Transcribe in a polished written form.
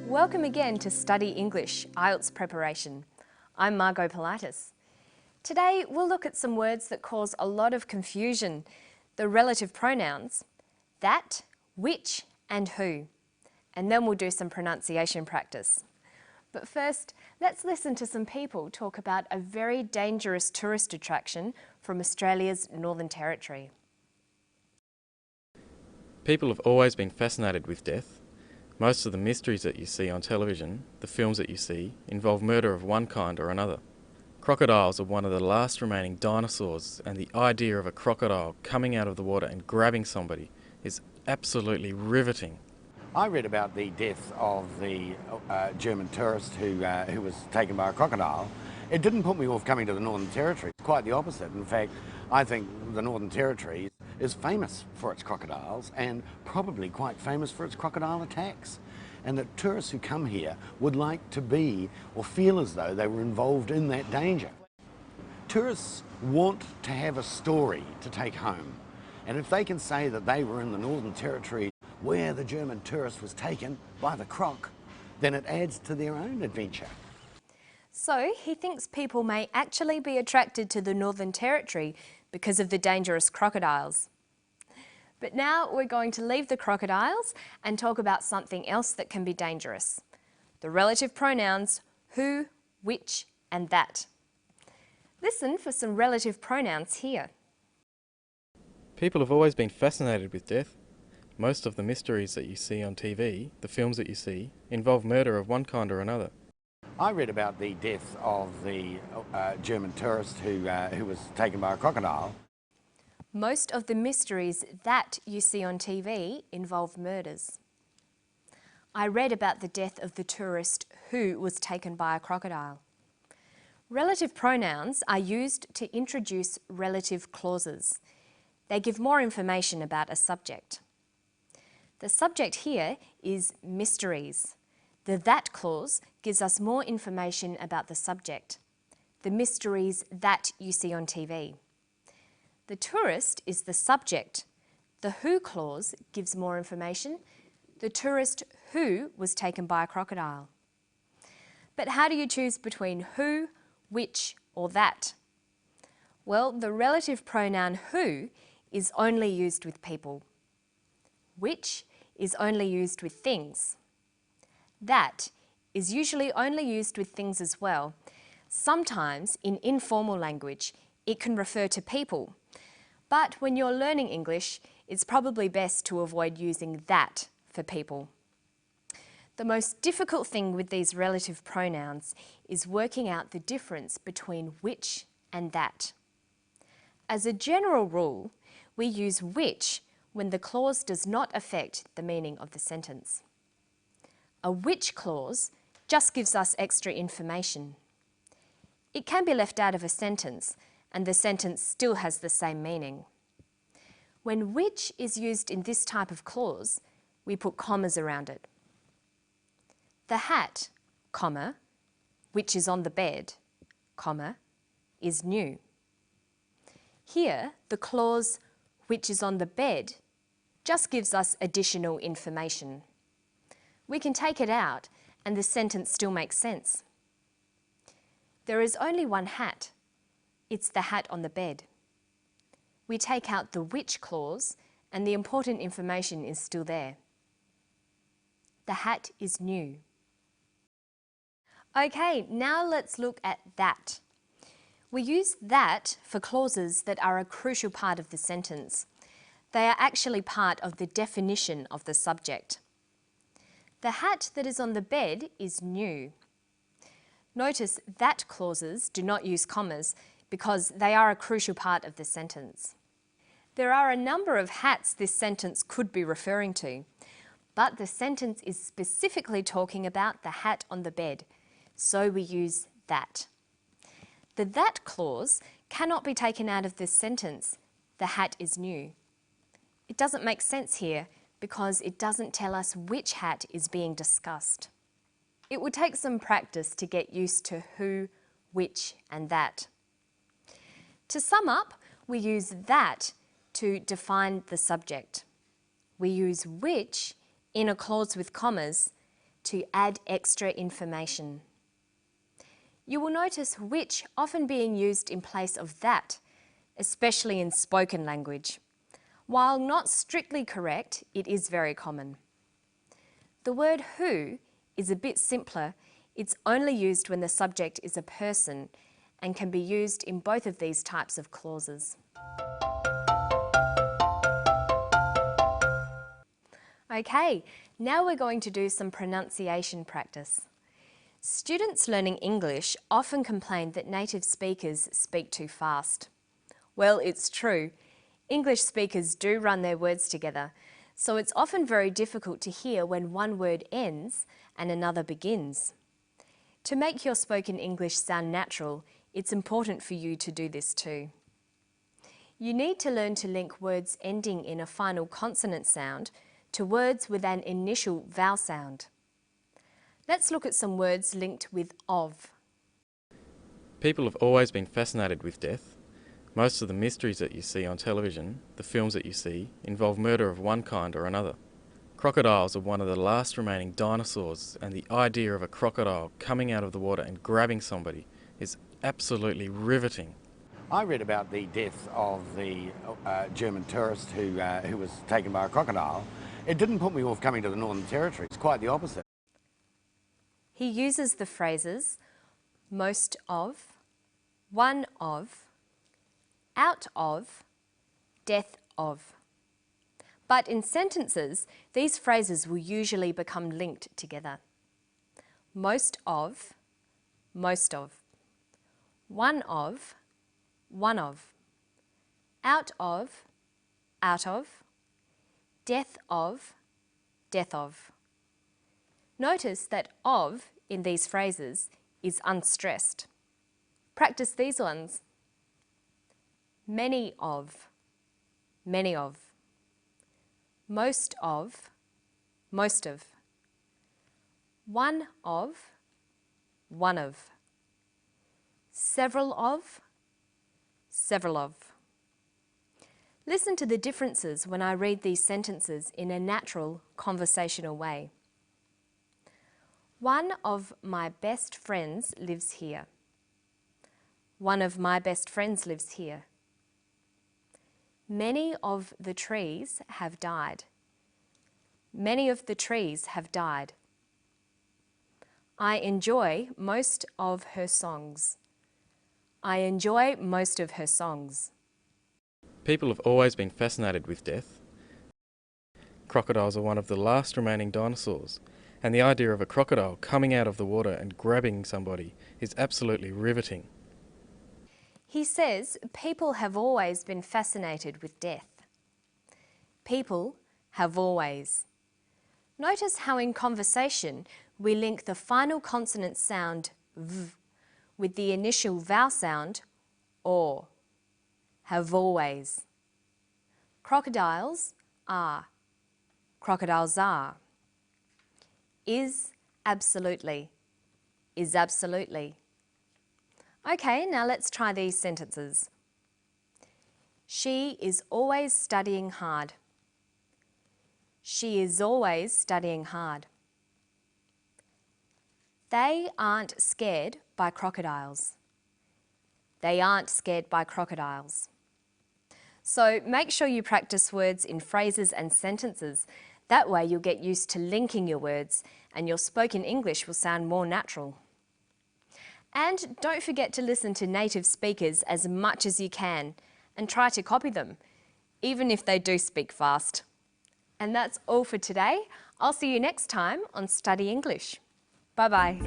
Welcome again to Study English, IELTS preparation. I'm Margot Pilatus. Today we'll look at some words that cause a lot of confusion, the relative pronouns, that, which and who. And then we'll do some pronunciation practice. But first, let's listen to some people talk about a very dangerous tourist attraction from Australia's Northern Territory. People have always been fascinated with death. Most of the mysteries that you see on television, the films that you see, involve murder of one kind or another. Crocodiles are one of the last remaining dinosaurs, and the idea of a crocodile coming out of the water and grabbing somebody is absolutely riveting. I read about the death of the German tourist who was taken by a crocodile. It didn't put me off coming to the Northern Territory. Quite the opposite. In fact, I think the Northern Territory is famous for its crocodiles and probably quite famous for its crocodile attacks. And that tourists who come here would like to be or feel as though they were involved in that danger. Tourists want to have a story to take home. And if they can say that they were in the Northern Territory where the German tourist was taken by the croc, then it adds to their own adventure. So he thinks people may actually be attracted to the Northern Territory because of the dangerous crocodiles. But now we're going to leave the crocodiles and talk about something else that can be dangerous. The relative pronouns who, which and that. Listen for some relative pronouns here. People have always been fascinated with death. Most of the mysteries that you see on TV, the films that you see, involve murder of one kind or another. I read about the death of the German tourist who was taken by a crocodile. Most of the mysteries that you see on TV involve murders. I read about the death of the tourist who was taken by a crocodile. Relative pronouns are used to introduce relative clauses. They give more information about a subject. The subject here is mysteries. The that clause gives us more information about the subject. The mysteries that you see on TV. The tourist is the subject. The who clause gives more information. The tourist who was taken by a crocodile. But how do you choose between who, which or that? Well, the relative pronoun who is only used with people. Which is only used with things. That is usually only used with things as well. Sometimes, in informal language, it can refer to people. But when you're learning English, it's probably best to avoid using that for people. The most difficult thing with these relative pronouns is working out the difference between which and that. As a general rule, we use which when the clause does not affect the meaning of the sentence. A which clause just gives us extra information. It can be left out of a sentence and the sentence still has the same meaning. When which is used in this type of clause, we put commas around it. The hat, comma, which is on the bed, comma, is new. Here, the clause which is on the bed just gives us additional information. We can take it out and the sentence still makes sense. There is only one hat. It's the hat on the bed. We take out the which clause and the important information is still there. The hat is new. Okay, now let's look at that. We use that for clauses that are a crucial part of the sentence. They are actually part of the definition of the subject. The hat that is on the bed is new. Notice that clauses do not use commas because they are a crucial part of the sentence. There are a number of hats this sentence could be referring to, but the sentence is specifically talking about the hat on the bed, so we use that. The that clause cannot be taken out of this sentence. The hat is new. It doesn't make sense here because it doesn't tell us which hat is being discussed. It would take some practice to get used to who, which and that. To sum up, we use that to define the subject. We use which in a clause with commas to add extra information. You will notice which often being used in place of that, especially in spoken language. While not strictly correct, it is very common. The word who is a bit simpler. It's only used when the subject is a person and can be used in both of these types of clauses. Okay, now we're going to do some pronunciation practice. Students learning English often complain that native speakers speak too fast. Well, it's true. English speakers do run their words together, so it's often very difficult to hear when one word ends and another begins. To make your spoken English sound natural, it's important for you to do this too. You need to learn to link words ending in a final consonant sound to words with an initial vowel sound. Let's look at some words linked with of. People have always been fascinated with death. Most of the mysteries that you see on television, the films that you see, involve murder of one kind or another. Crocodiles are one of the last remaining dinosaurs, and the idea of a crocodile coming out of the water and grabbing somebody is absolutely riveting. I read about the death of the German tourist who was taken by a crocodile. It didn't put me off coming to the Northern Territory. It's quite the opposite. He uses the phrases most of, one of, out of, death of. But in sentences, these phrases will usually become linked together. Most of, most of. One of, one of. Out of, out of. Death of, death of. Notice that of in these phrases is unstressed. Practice these ones. Many of, many of. Most of, most of. One of, one of. Several of, several of. Listen to the differences when I read these sentences in a natural, conversational way. One of my best friends lives here. One of my best friends lives here. Many of the trees have died. Many of the trees have died. I enjoy most of her songs. I enjoy most of her songs. People have always been fascinated with death. Crocodiles are one of the last remaining dinosaurs, and the idea of a crocodile coming out of the water and grabbing somebody is absolutely riveting. He says people have always been fascinated with death. People have always. Notice how in conversation we link the final consonant sound v with the initial vowel sound or. Have always. Crocodiles are. Crocodiles are. Is absolutely. Is absolutely. Okay, now let's try these sentences. She is always studying hard. She is always studying hard. They aren't scared by crocodiles. They aren't scared by crocodiles. So make sure you practice words in phrases and sentences. That way you'll get used to linking your words and your spoken English will sound more natural. And don't forget to listen to native speakers as much as you can and try to copy them, even if they do speak fast. And that's all for today. I'll see you next time on Study English. Bye-bye.